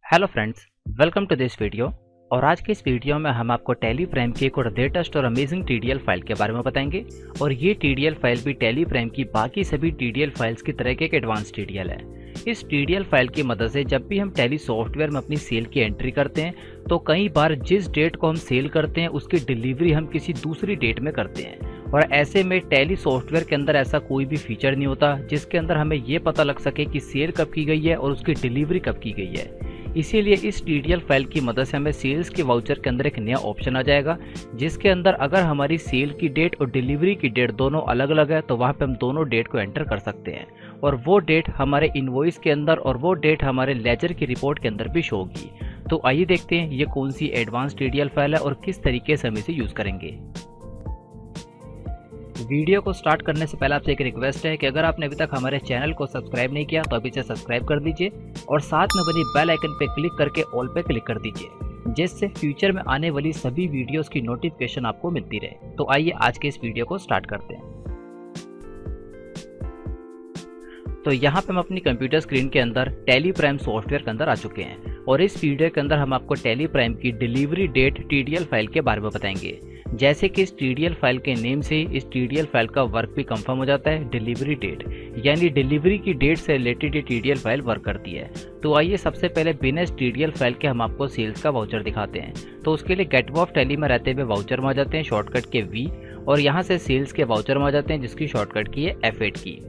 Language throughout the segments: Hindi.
Hello friends, welcome to this video. और आज के इस वीडियो में हम आपको टैली प्राइम की एक और लेटेस्ट और अमेजिंग टीडीएल फाइल के बारे में बताएंगे। और ये टीडीएल फाइल भी टैली प्राइम की बाकी सभी टीडीएल फाइल्स की तरह के एक एडवांस टीडीएल है। इस टीडीएल फाइल की मदद से जब भी हम टैली सॉफ्टवेयर में अपनी सेल की एंट्री करते हैं तो कई बार जिस डेट को हम सेल करते हैं उसकी डिलीवरी हम किसी दूसरी डेट में करते हैं। और ऐसे में टैली सॉफ्टवेयर के अंदर ऐसा कोई भी फीचर नहीं होता जिसके अंदर हमें ये पता लग सके कि सेल कब की गई है और उसकी डिलीवरी कब की गई है। इसीलिए इस टीडीएल फाइल की मदद से हमें सेल्स के वाउचर के अंदर एक नया ऑप्शन आ जाएगा, जिसके अंदर अगर हमारी सेल की डेट और डिलीवरी की डेट दोनों अलग अलग है तो वहाँ पे हम दोनों डेट को एंटर कर सकते हैं। और वो डेट हमारे इनवॉइस के अंदर और वो डेट हमारे लेजर की रिपोर्ट के अंदर भी शो होगी। तो आइए देखते हैं ये कौन सी एडवांस टीडीएल फाइल है और किस तरीके से हम इसे यूज़ करेंगे। वीडियो को स्टार्ट करने से पहले आपसे एक रिक्वेस्ट है कि अगर आपने अभी तक हमारे चैनल को सब्सक्राइब नहीं किया तो अभी से सब्सक्राइब कर दीजिए और साथ में बनी बेल आइकन पे क्लिक करके ऑल पे क्लिक कर दीजिए, जिससे फ्यूचर में आने वाली सभी वीडियोस की नोटिफिकेशन आपको मिलती रहे। तो आइए आज के इस वीडियो को स्टार्ट करते हैं। तो यहाँ पे हम अपनी कंप्यूटर स्क्रीन के अंदर टैली प्राइम सॉफ्टवेयर के अंदर आ चुके हैं और इस वीडियो के अंदर हम आपको टैली प्राइम की डिलीवरी डेट टीडीएल फाइल के बारे में बताएंगे। जैसे कि इस टीडीएल फाइल के नेम से इस टीडीएल फाइल का वर्क भी कंफर्म हो जाता है, डिलीवरी डेट यानी डिलीवरी की डेट से रिलेटेड ये टीडीएल फाइल वर्क करती है। तो आइए सबसे पहले बिना इस टीडीएल फाइल के हम आपको सेल्स का वाउचर दिखाते हैं। तो उसके लिए गेट ऑफ टैली में रहते हुए वाउचर में आ जाते हैं शॉर्टकट के वी, और यहाँ से सेल्स के वाउचर में आ जाते हैं जिसकी शॉर्टकट की है F8 की।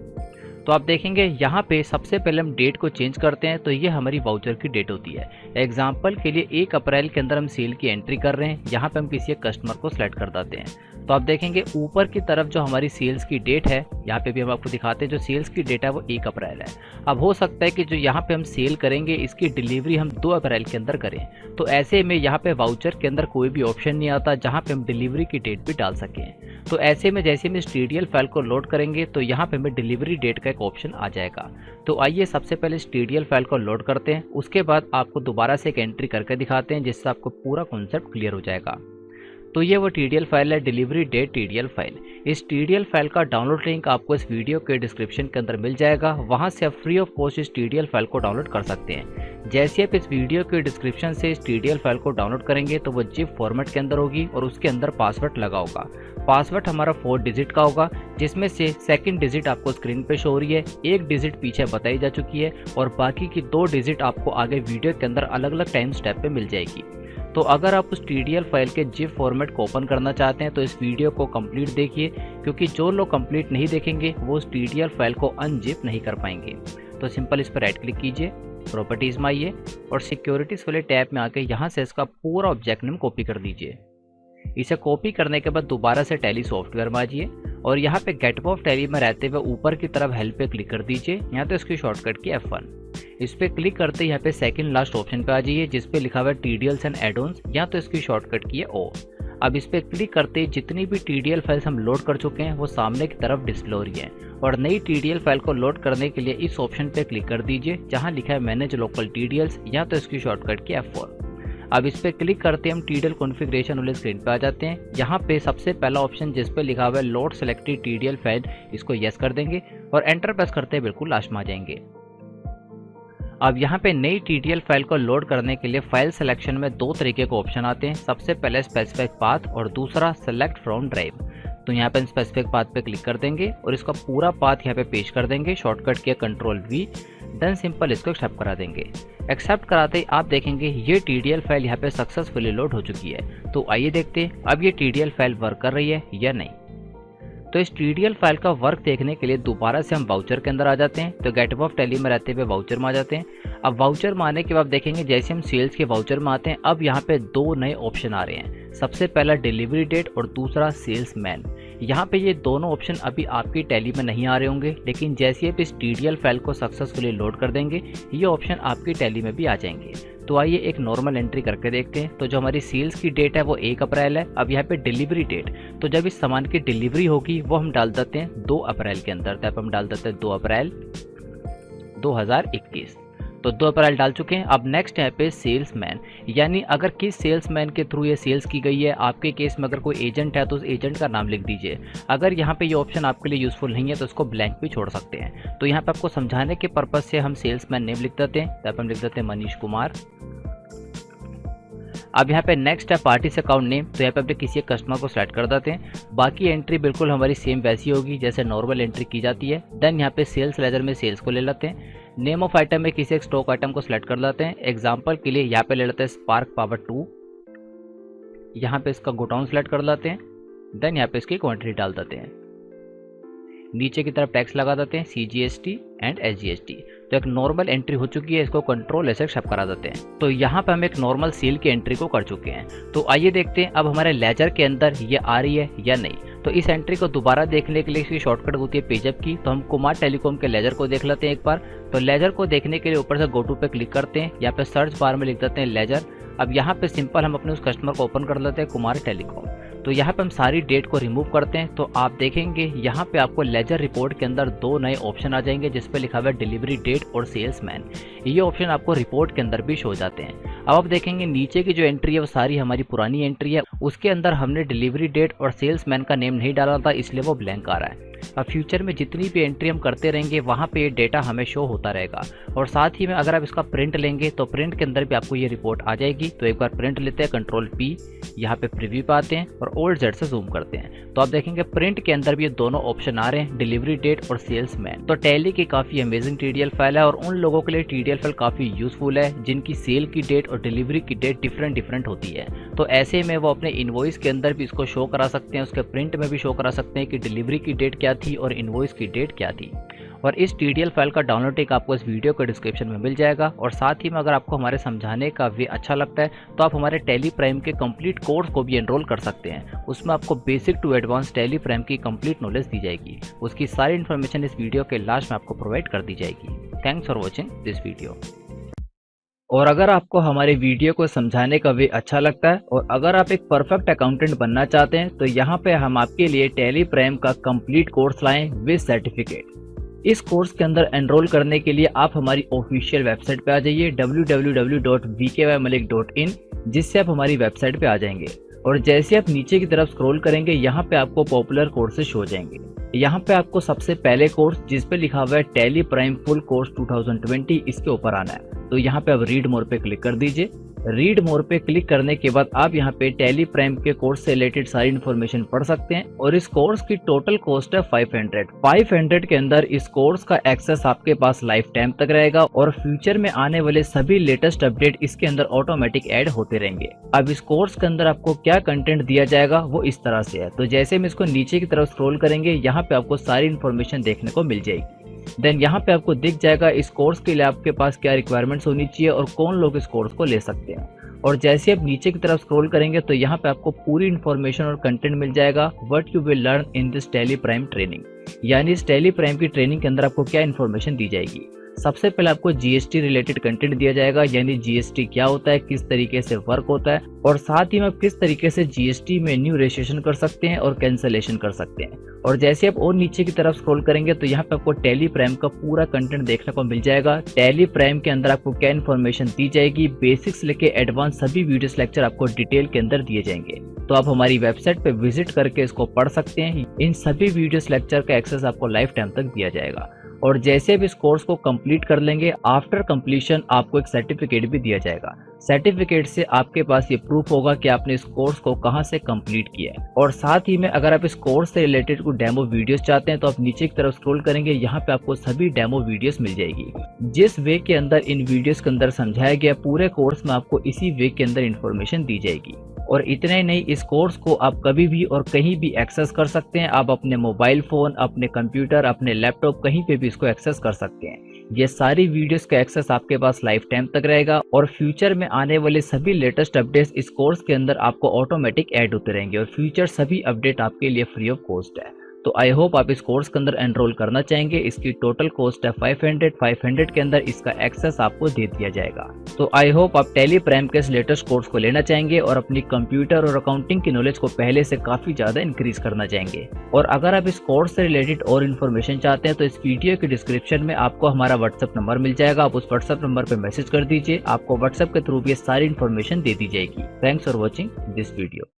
तो आप देखेंगे यहाँ पे सबसे पहले हम डेट को चेंज करते हैं तो ये हमारी वाउचर की डेट होती है। एग्जाम्पल के लिए 1 अप्रैल के अंदर हम सेल की एंट्री कर रहे हैं, यहाँ पे हम किसी एक कस्टमर को सिलेक्ट कर देते हैं। तो आप देखेंगे ऊपर की तरफ जो हमारी सेल्स की डेट है, यहाँ पे भी हम आपको दिखाते हैं जो सेल्स की डेट है वो 1 अप्रैल है। अब हो सकता है कि जो यहाँ पे हम सेल करेंगे इसकी डिलीवरी हम 2 अप्रैल के अंदर करें, तो ऐसे में यहाँ पे वाउचर के अंदर कोई भी ऑप्शन नहीं आता जहाँ पे हम डिलीवरी की डेट भी डाल सकें। तो ऐसे में जैसे हम इस टीडीएल फाइल को लोड करेंगे तो यहाँ पे हमें डिलीवरी डेट का एक ऑप्शन आ जाएगा। तो आइए सबसे पहले इस टीडीएल फाइल को लोड करते हैं, उसके बाद आपको दोबारा से एक एंट्री करके दिखाते हैं जिससे आपको पूरा कॉन्सेप्ट क्लियर हो जाएगा। तो ये वो टीडीएल फाइल है, डिलीवरी डेट टीडीएल फाइल। इस टीडीएल फाइल का डाउनलोड लिंक आपको इस वीडियो के डिस्क्रिप्शन के अंदर मिल जाएगा, वहां से आप फ्री ऑफ कॉस्ट इस टीडीएल फाइल को डाउनलोड कर सकते हैं। जैसे आप इस वीडियो के डिस्क्रिप्शन से इस टीडीएल फाइल को डाउनलोड करेंगे तो वो जिप फॉर्मेट के अंदर होगी और उसके अंदर पासवर्ड लगा होगा। पासवर्ड हमारा 4 डिजिट का होगा, जिसमें से सेकंड डिजिट आपको स्क्रीन पे शो हो रही है, 1 डिजिट पीछे बताई जा चुकी है और बाकी की 2 डिजिट आपको आगे वीडियो के अंदर अलग अलग टाइम स्टेप पे मिल जाएगी। तो अगर आप उस टीडीएल फाइल के जिप फॉर्मेट को ओपन करना चाहते हैं तो इस वीडियो को कंप्लीट देखिए, क्योंकि जो लोग कंप्लीट नहीं देखेंगे वो उस टीडीएल फाइल को अनजिप नहीं कर पाएंगे। तो सिंपल इस पर राइट क्लिक कीजिए, प्रॉपर्टीज में आइए और सिक्योरिटीज वाले टैब में आके यहाँ से इसका पूरा ऑब्जेक्ट नेम कॉपी कर दीजिए। इसे कॉपी करने के बाद दोबारा से टैली सॉफ्टवेयर में आ जाइए और यहाँ पे गेट ऑफ टैली में रहते हुए ऊपर की तरफ हेल्प पे क्लिक कर दीजिए। यहाँ तो इसकी शॉर्टकट की F1। इस पे क्लिक करते यहाँ पे सेकंड लास्ट ऑप्शन पे आ जाइए जिसपे लिखा हुआ है टीडीएल्स एंड एडॉन्स, यहाँ तो इसकी शॉर्टकट की है O। अब इस पे क्लिक करते जितनी भी टीडीएल फाइल्स हम लोड कर चुके हैं वो सामने की तरफ डिस्प्ले हो रही है, और नई टीडीएल फाइल को लोड करने के लिए इस ऑप्शन पे क्लिक कर दीजिए जहाँ लिखा है मैनेज लोकल टीडीएल्स, यहाँ तो इसकी शॉर्टकट की F4। अब इस पे क्लिक करते हम टीडीएल कॉन्फ़िगरेशन वाले स्क्रीन पे आ जाते हैं। यहाँ पे सबसे पहला ऑप्शन जिस पे लिखा हुआ है लोड सेलेक्टेड टीडीएल फाइल, इसको यस कर देंगे और एंटर प्रेस करते बिल्कुल लास्ट में आ जाएंगे। अब यहाँ पे नई टीडीएल फाइल को लोड करने के लिए फाइल सिलेक्शन में 2 तरीके के ऑप्शन आते हैं। सबसे पहले स्पेसिफिक पाथ और दूसरा सेलेक्ट फ्रॉम ड्राइव। तो यहाँ पे स्पेसिफिक पाथ पे क्लिक कर देंगे और इसका पूरा पाथ यहाँ पे पेस्ट कर देंगे, शॉर्टकट किया Ctrl+V, देन सिंपल इसको एक्सेप्ट करा देंगे। एक्सेप्ट कराते ही आप देखेंगे ये टीडीएल फाइल यहाँ पे सक्सेसफुली लोड हो चुकी है। तो आइए देखते हैं अब ये टीडीएल फाइल वर्क कर रही है या नहीं। तो इस टीडीएल फाइल का वर्क देखने के लिए दोबारा से हम वाउचर के अंदर आ जाते हैं। तो गेट ऑफ टैली में रहते हुए वाउचर में आ जाते हैं। अब वाउचर में आने के बाद देखेंगे जैसे हम सेल्स के वाउचर में आते हैं अब यहाँ पे 2 नए ऑप्शन आ रहे हैं। सबसे पहला डिलीवरी डेट और दूसरा सेल्स मैन। यहाँ पे ये दोनों ऑप्शन अभी आपकी टैली में नहीं आ रहे होंगे, लेकिन जैसे आप इस टीडीएल फाइल को सक्सेसफुली लोड कर देंगे ये ऑप्शन आपकी टैली में भी आ जाएंगे। तो आइए एक नॉर्मल एंट्री करके देखते हैं। तो जो हमारी सेल्स की डेट है वो 1 अप्रैल है। अब यहाँ पे डिलीवरी डेट, तो जब इस सामान की डिलीवरी होगी वो हम डाल देते हैं 2 अप्रैल के अंदर। तब हम डाल देते हैं 2 अप्रैल 2021। तो 2 अप्रैल डाल चुके हैं। अब नेक्स्ट यहाँ पे सेल्समैन, यानी अगर किस सेल्समैन के थ्रू ये सेल्स की गई है, आपके केस में अगर कोई एजेंट है तो उस एजेंट का नाम लिख दीजिए। अगर यहाँ पे ये ऑप्शन आपके लिए यूजफुल नहीं है तो इसको ब्लैंक भी छोड़ सकते हैं। तो यहाँ पे आपको समझाने के पर्पज से हम सेल्समैन नेम लिख देते हैं। तब हम लिख देते हैं मनीष कुमार। अब यहाँ पे नेक्स्ट है पार्टी से अकाउंट नेम। तो यहाँ पे अपने किसी कस्टमर को सिलेक्ट कर देते हैं। बाकी एंट्री बिल्कुल हमारी सेम वैसी होगी जैसे नॉर्मल एंट्री की जाती है। देन यहाँ पे सेल्स लेजर में सेल्स को ले लेते हैं। नेम ऑफ आइटम में किसी एक स्टॉक आइटम को सिलेक्ट कर लेते हैं। एग्जाम्पल के लिए यहाँ पे ले लेते हैं स्पार्क पावर 2। यहाँ पे इसका गोडाउन सेलेक्ट कर लेते हैं। देन यहाँ पे इसकी क्वांटिटी डाल देते हैं। नीचे की तरफ टैक्स लगा देते हैं CGST एंड SGST। तो एक नॉर्मल एंट्री हो चुकी है, इसको कंट्रोल ऐसे शप करा देते हैं। तो यहाँ पे हम एक नॉर्मल सेल की एंट्री को कर चुके हैं। तो आइए देखते हैं अब हमारे लेजर के अंदर ये आ रही है या नहीं। तो इस एंट्री को दोबारा देखने के लिए इसकी शॉर्टकट होती है पेजअप की। तो हम कुमार टेलीकॉम के लेजर को देख लेते हैं एक बार। तो लेजर को देखने के लिए ऊपर से गो टू पे क्लिक करते हैं। यहाँ पे सर्च बार में लिख देते हैं लेजर। अब यहाँ पे सिंपल हम अपने उस कस्टमर को ओपन कर लेते हैं कुमार टेलीकॉम। तो यहाँ पे हम सारी डेट को रिमूव करते हैं। तो आप देखेंगे यहाँ पे आपको लेजर रिपोर्ट के अंदर 2 नए ऑप्शन आ जाएंगे जिस पे लिखा हुआ है डिलीवरी डेट और सेल्समैन। ये ऑप्शन आपको रिपोर्ट के अंदर भी शो हो जाते हैं। अब आप देखेंगे नीचे की जो एंट्री है वो सारी हमारी पुरानी एंट्री है। उसके अंदर हमने डिलीवरी डेट और सेल्समैन का नेम नहीं डाला था, इसलिए वो ब्लैंक आ रहा है। अब फ्यूचर में जितनी भी एंट्री हम करते रहेंगे वहाँ पे ये डेटा हमें शो होता रहेगा। और साथ ही में अगर आप इसका प्रिंट लेंगे तो प्रिंट के अंदर भी आपको ये रिपोर्ट आ जाएगी। तो एक बार प्रिंट लेते हैं, कंट्रोल P, यहाँ पे प्रीव्यू पे आते हैं और Alt Z से जूम करते हैं। तो आप देखेंगे प्रिंट के अंदर भी ये दोनों ऑप्शन आ रहे हैं, डिलीवरी डेट और सेल्समैन। तो टैली की काफ़ी अमेजिंग TDL फाइल है और उन लोगों के लिए TDL फाइल काफ़ी यूजफुल है जिनकी सेल की डेट और डिलीवरी की डेट डिफरेंट होती है। तो ऐसे में वो अपने इनवॉइस के अंदर भी इसको शो करा सकते हैं, उसके प्रिंट में भी शो करा सकते हैं कि डिलीवरी की डेट क्या थी और इनवॉइस की डेट क्या थी। और इस TDL फाइल का डाउनलोड लिंक आपको इस वीडियो के डिस्क्रिप्शन में मिल जाएगा। और साथ ही में अगर आपको हमारे समझाने का वे अच्छा लगता है तो आप हमारे टैली प्राइम के कंप्लीट कोर्स को भी एनरोल कर सकते हैं। उसमें आपको basic to advance Tally Prime की कंप्लीट नॉलेज दी जाएगी। उसकी सारी इन्फॉर्मेशन इस वीडियो के लास्ट में आपको प्रोवाइड कर दी जाएगी। Thanks for watching this video. और अगर आपको हमारे वीडियो को समझाने का वे अच्छा लगता है और अगर आप एक परफेक्ट अकाउंटेंट बनना चाहते हैं तो यहाँ पे हम आपके लिए टैली प्राइम का कंप्लीट कोर्स लाएं विद सर्टिफिकेट। इस कोर्स के अंदर एनरोल करने के लिए आप हमारी ऑफिशियल वेबसाइट पे आ जाइए www.vkymalik.in, जिससे आप हमारी वेबसाइट पे आ जाएंगे। और जैसे आप नीचे की तरफ स्क्रॉल करेंगे यहाँ पे आपको पॉपुलर कोर्सेज शो हो जाएंगे। यहाँ पे आपको सबसे पहले कोर्स जिस पे लिखा हुआ है टैली प्राइम फुल कोर्स 2020, इसके ऊपर आना है। तो यहाँ पे आप रीड मोर पे क्लिक कर दीजिए। रीड मोर पे क्लिक करने के बाद आप यहाँ पे टैली प्राइम के कोर्स से रिलेटेड सारी इन्फॉर्मेशन पढ़ सकते हैं। और इस कोर्स की टोटल कॉस्ट है 500 के अंदर इस कोर्स का एक्सेस आपके पास लाइफ टाइम तक रहेगा और फ्यूचर में आने वाले सभी लेटेस्ट अपडेट इसके अंदर ऑटोमेटिक ऐड होते रहेंगे। अब इस कोर्स के अंदर आपको क्या कंटेंट दिया जाएगा वो इस तरह से है। तो जैसे हम इसको नीचे की तरफ स्क्रॉल करेंगे यहाँ पे आपको सारी इन्फॉर्मेशन देखने को मिल जाएगी। देन यहाँ पे आपको दिख जाएगा इस कोर्स के लिए आपके पास क्या रिक्वायरमेंट्स होनी चाहिए और कौन लोग इस कोर्स को ले सकते हैं। और जैसे आप नीचे की तरफ स्क्रॉल करेंगे तो यहाँ पे आपको पूरी इन्फॉर्मेशन और कंटेंट मिल जाएगा what you will learn in this tally prime training. यानी इस टैली प्राइम की ट्रेनिंग के अंदर आपको क्या इन्फॉर्मेशन दी जाएगी। सबसे पहले आपको GST रिलेटेड कंटेंट दिया जाएगा, यानी GST क्या होता है, किस तरीके से वर्क होता है और साथ ही में आप किस तरीके से GST में न्यू रजिस्ट्रेशन कर सकते हैं और कैंसलेशन कर सकते हैं। और जैसे आप और नीचे की तरफ स्क्रॉल करेंगे तो यहाँ पे आपको टैली प्राइम का पूरा कंटेंट देखने को मिल जाएगा। टैली प्राइम के अंदर आपको क्या इन्फॉर्मेशन दी जाएगी, बेसिक्स लेके एडवांस सभी वीडियोस लेक्चर आपको डिटेल के अंदर दिए जाएंगे। तो आप हमारी वेबसाइट पे विजिट करके इसको पढ़ सकते हैं। इन सभी वीडियोस लेक्चर का एक्सेस आपको लाइफ टाइम तक दिया जाएगा। और जैसे भी इस कोर्स को कंप्लीट कर लेंगे आफ्टर कंप्लीशन आपको एक सर्टिफिकेट भी दिया जाएगा। सर्टिफिकेट से आपके पास ये प्रूफ होगा कि आपने इस कोर्स को कहां से कंप्लीट किया है। और साथ ही में अगर आप इस कोर्स से रिलेटेड कुछ डेमो वीडियोस चाहते हैं तो आप नीचे की तरफ स्क्रॉल करेंगे, यहाँ पे आपको सभी डेमो वीडियोस मिल जाएगी। जिस वे के अंदर इन वीडियोस के अंदर समझाया गया पूरे कोर्स में आपको इसी वे के अंदर इन्फॉर्मेशन दी जाएगी। और इतना ही नहीं, इस कोर्स को आप कभी भी और कहीं भी एक्सेस कर सकते हैं। आप अपने मोबाइल फोन, अपने कंप्यूटर, अपने लैपटॉप कहीं पे भी इसको एक्सेस कर सकते हैं। ये सारी वीडियोस का एक्सेस आपके पास लाइफ टाइम तक रहेगा और फ्यूचर में आने वाले सभी लेटेस्ट अपडेट्स इस कोर्स के अंदर आपको ऑटोमेटिक ऐड होते रहेंगे और फ्यूचर सभी अपडेट आपके लिए फ्री ऑफ कॉस्ट है। तो आई होप आप इस कोर्स के अंदर एनरोल करना चाहेंगे। इसकी टोटल कॉस्ट है 500 के अंदर इसका एक्सेस आपको दे दिया जाएगा। तो आई होप आप टैली प्राइम के इस लेटेस्ट कोर्स को लेना चाहेंगे और अपनी कंप्यूटर और अकाउंटिंग की नॉलेज को पहले से काफी ज्यादा इंक्रीज करना चाहेंगे। और अगर आप इस कोर्स से रिलेटेड और इन्फॉर्मेशन चाहते हैं तो इस वीडियो के डिस्क्रिप्शन में आपको हमारा व्हाट्सएप नंबर मिल जाएगा। आप उस व्हाट्सएप नंबर पर मैसेज कर दीजिए, आपको व्हाट्सएप के थ्रू भी सारी इन्फॉर्मेशन दे दी जाएगी। Thanks for watching this video.